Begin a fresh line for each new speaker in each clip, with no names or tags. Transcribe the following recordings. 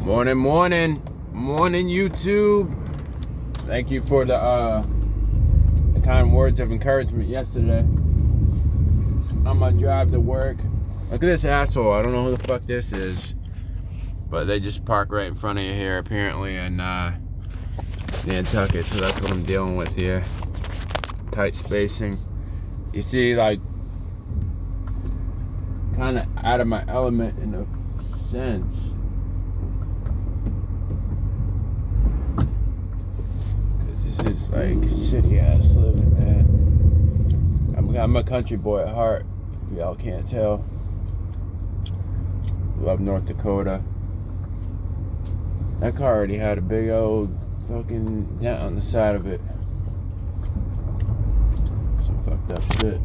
Morning, YouTube. Thank you for the kind words of encouragement yesterday on my drive to work. Look at this asshole. I don't know who the fuck this is, but they just park right in front of you here, apparently, in Nantucket. So that's what I'm dealing with here. Tight spacing. You see, like, kind of out of my element in a sense. This is like city ass living, man. I'm a country boy at heart, if y'all can't tell. Love North Dakota. That car already had a big old fucking dent on the side of it. Some fucked up shit.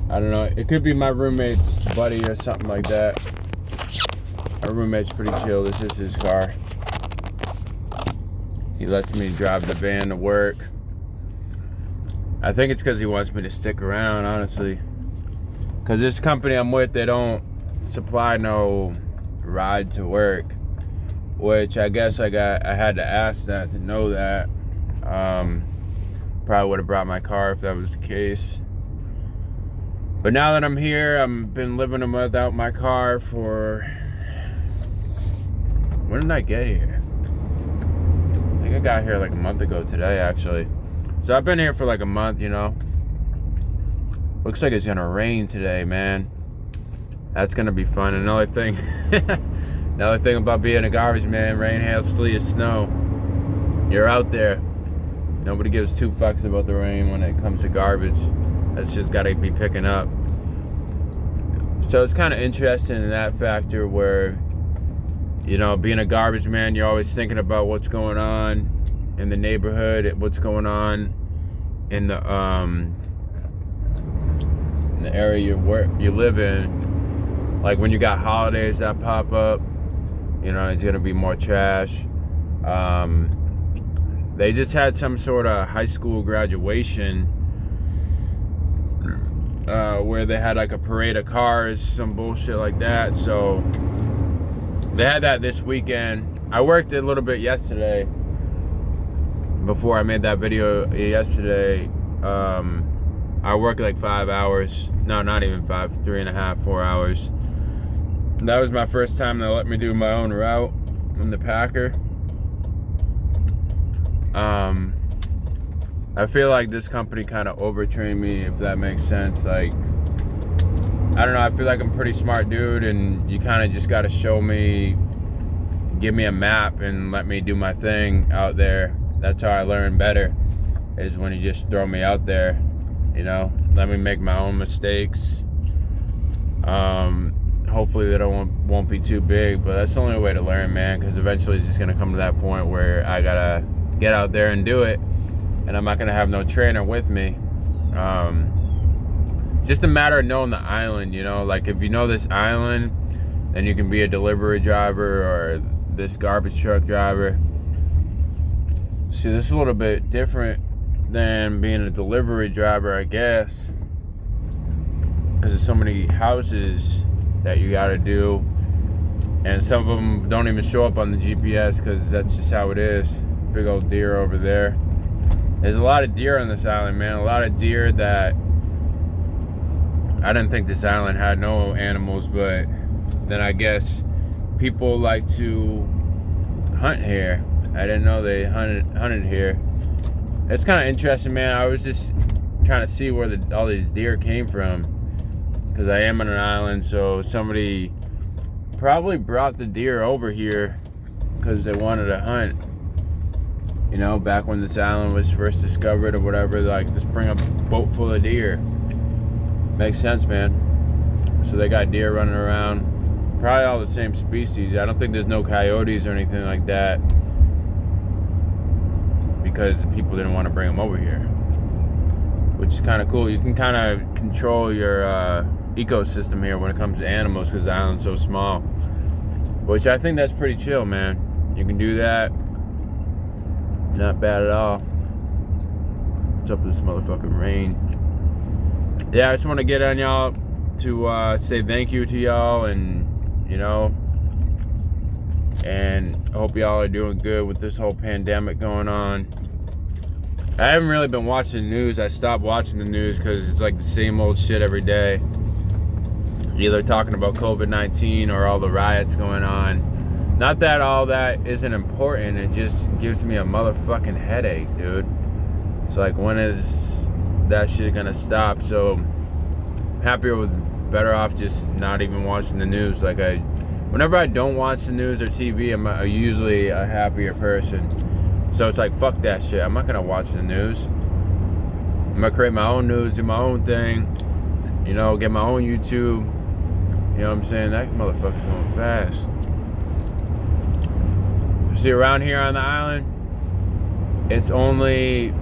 I don't know, it could be my roommate's buddy or something like that. Our roommate's pretty chill. This is his car. He lets me drive the van to work. I think it's because he wants me to stick around, honestly. Because this company I'm with, they don't supply no ride to work. Which I guess I had to ask that to know that. Probably would have brought my car if that was the case. But now that I'm here, I've been living without my car for... When did I get here? I got here like a month ago today, actually. So I've been here for like a month, you know. Looks like it's gonna rain today, man. That's gonna be fun. Another thing about being a garbage man: rain, hail, sleet, or snow. You're out there. Nobody gives two fucks about the rain when it comes to garbage. That's just gotta be picking up. So it's kind of interesting in that factor where, you know, being a garbage man, you're always thinking about what's going on in the neighborhood, what's going on in the area you live in. Like when you got holidays that pop up, you know, it's gonna be more trash. They just had some sort of high school graduation where they had like a parade of cars, some bullshit like that. So they had that this weekend. I worked a little bit yesterday. Before I made that video yesterday, I worked like 5 hours. No, not even 5, 3.5, 4 hours. That was my first time they let me do my own route in the Packer. I feel like this company kind of overtrained me, if that makes sense. Like, I don't know, I feel like I'm a pretty smart dude, and you kind of just got to show me, give me a map and let me do my thing out there. That's how I learn better, is when you just throw me out there, you know, let me make my own mistakes. Hopefully they won't be too big, but that's the only way to learn, man, because eventually it's just going to come to that point where I got to get out there and do it, and I'm not going to have no trainer with me. Just a matter of knowing the island, you know, like if you know this island, then you can be a delivery driver or this garbage truck driver. See, this is a little bit different than being a delivery driver, I guess, because there's so many houses that you got to do, and some of them don't even show up on the GPS because that's just how it is. Big old deer over there. There's a lot of deer on this island, man. A lot of deer that I didn't think this island had no animals, but then I guess people like to hunt here. I didn't know they hunted here. It's kind of interesting, man. I was just trying to see where all these deer came from, because I am on an island, so somebody probably brought the deer over here because they wanted to hunt. You know, back when this island was first discovered or whatever, like, just bring a boat full of deer. Makes sense, man. So they got deer running around, probably all the same species. I don't think there's no coyotes or anything like that, because people didn't want to bring them over here, which is kind of cool. You can kind of control your ecosystem here when it comes to animals, because the island's so small, which I think that's pretty chill, man. You can do that. Not bad at all. What's up with this motherfucking rain? Yeah, I just want to get on y'all to say thank you to y'all, and, you know, And I hope y'all are doing good with this whole pandemic going on. I haven't really been watching the news. I stopped watching the news because it's like the same old shit every day. Either talking about COVID-19 or all the riots going on. Not that all that isn't important, it just gives me a motherfucking headache, dude. It's like, when is that shit gonna stop? So, better off just not even watching the news. Like, whenever I don't watch the news or TV, I'm usually a happier person. So it's like, fuck that shit. I'm not gonna watch the news. I'm gonna create my own news, do my own thing, you know, get my own YouTube. You know what I'm saying? That motherfucker's going fast. See, around here on the island, it's only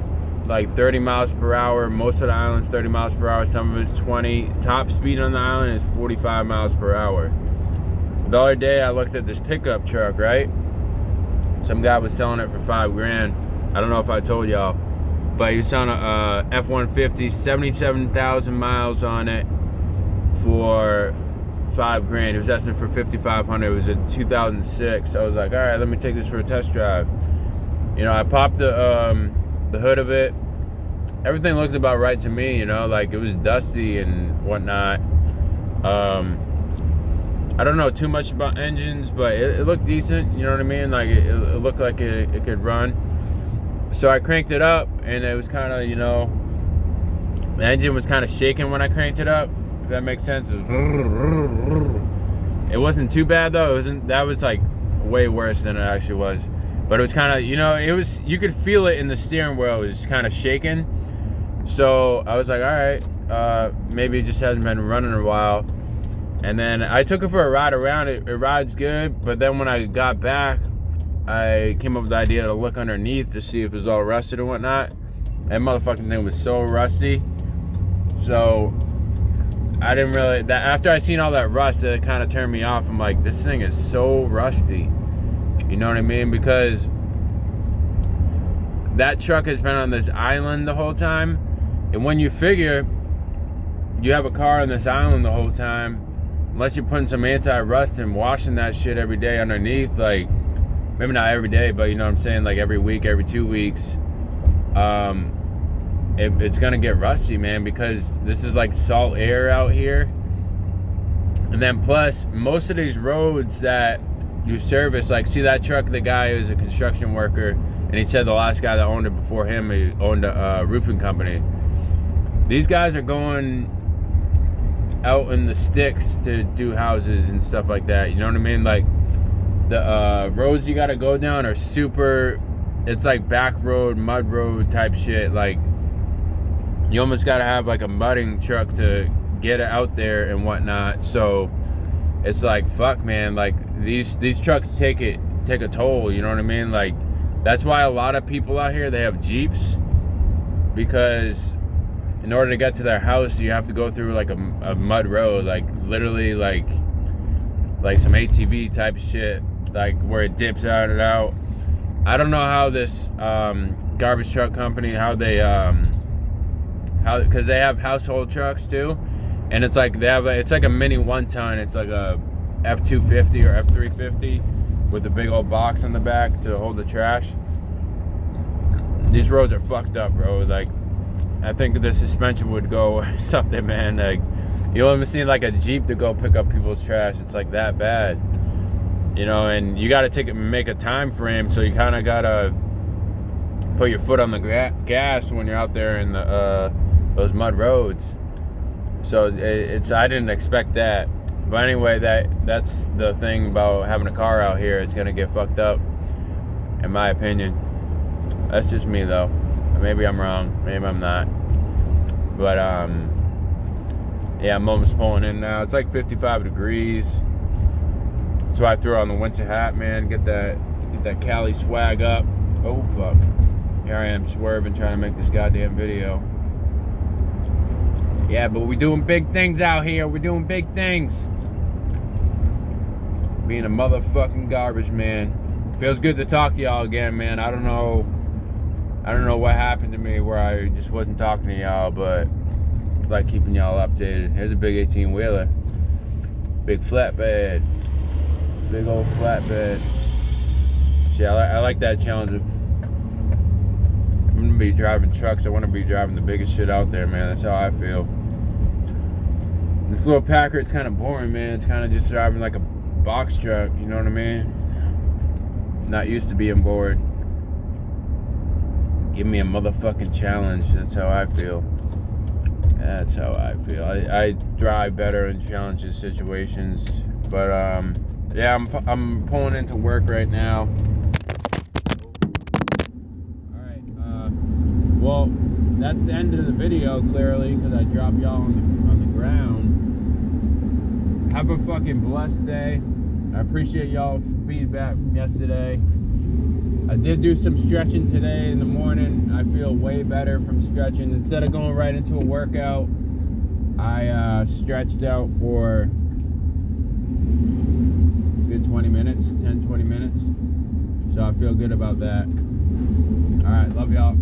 like 30 miles per hour. Most of the island's 30 miles per hour. Some of it's 20. Top speed on the island is 45 miles per hour. The other day, I looked at this pickup truck, right? Some guy was selling it for $5 grand. I don't know if I told y'all, but he was selling a F-150, 77,000 miles on it for $5 grand. It was asking for $5,500. It was a 2006. I was like, all right, let me take this for a test drive. You know, I popped the hood of it. Everything looked about right to me. You know, like it was dusty and whatnot. I don't know too much about engines, but it looked decent. You know what I mean? Like it looked like it could run. So I cranked it up, and it was kind of, you know, the engine was kind of shaking when I cranked it up. If that makes sense. It wasn't too bad though. That was like way worse than it actually was. But it was kind of, you know, you could feel it in the steering wheel. It was kind of shaking. So I was like, all right, maybe it just hasn't been running a while. And then I took it for a ride around. It rides good, but then when I got back, I came up with the idea to look underneath to see if it was all rusted or whatnot. That motherfucking thing was so rusty. So I didn't really, after I seen all that rust, it kind of turned me off. I'm like, this thing is so rusty. You know what I mean? Because that truck has been on this island the whole time. And when you figure you have a car on this island the whole time, unless you're putting some anti-rust and washing that shit every day underneath, like, maybe not every day, but you know what I'm saying, like every week, every 2 weeks, it's gonna get rusty, man, because this is like salt air out here. And then plus, most of these roads that you service, like, see that truck, the guy is a construction worker, and he said the last guy that owned it before him, he owned a roofing company. These guys are going out in the sticks to do houses and stuff like that. You know what I mean? Like, the roads you gotta go down are super, it's like back road, mud road type shit. Like, you almost gotta have like a mudding truck to get it out there and whatnot. So it's like, fuck, man, like these trucks take a toll. You know what I mean? Like, that's why a lot of people out here, they have Jeeps, because in order to get to their house, you have to go through like a mud road, like literally like some ATV type shit, like where it dips out and out. I don't know how this garbage truck company, how they because they have household trucks too, and it's like it's like a mini 1-ton. It's like a F-250 or F-350 with a big old box on the back to hold the trash. These roads are fucked up, bro. Like, I think the suspension would go or something, man. Like, you haven't seen like a Jeep to go pick up people's trash. It's like that bad, you know. And you got to make a time frame, so you kind of gotta put your foot on the gas when you're out there in those mud roads. So I didn't expect that. But anyway, that's the thing about having a car out here. It's gonna get fucked up, in my opinion. That's just me though. Maybe I'm wrong, maybe I'm not. But yeah, I'm almost pulling in now. It's like 55 degrees. So I threw on the winter hat, man. Get that Cali swag up. Oh fuck. Here I am swerving, trying to make this goddamn video. Yeah, but we're doing big things out here. We're doing big things. Being a motherfucking garbage man. Feels good to talk to y'all again, man. I don't know what happened to me where I just wasn't talking to y'all, but I like keeping y'all updated. Here's a big 18-wheeler. Big flatbed. Big old flatbed. shit. I like that challenge of, I'm gonna be driving trucks. I want to be driving the biggest shit out there, man. That's how I feel. This little Packard's kind of boring, man. It's kind of just driving like a box truck, you know what I mean? Not used to being bored. Give me a motherfucking challenge. That's how I feel. That's how I feel. I drive better in challenging situations. But yeah, I'm pulling into work right now. Alright, well, that's the end of the video, clearly, because I dropped y'all on the ground. Have a fucking blessed day. I appreciate y'all's feedback from yesterday. I did do some stretching today in the morning. I feel way better from stretching. Instead of going right into a workout, I stretched out for a good 20 minutes, 10, 20 minutes. So I feel good about that. All right, love y'all.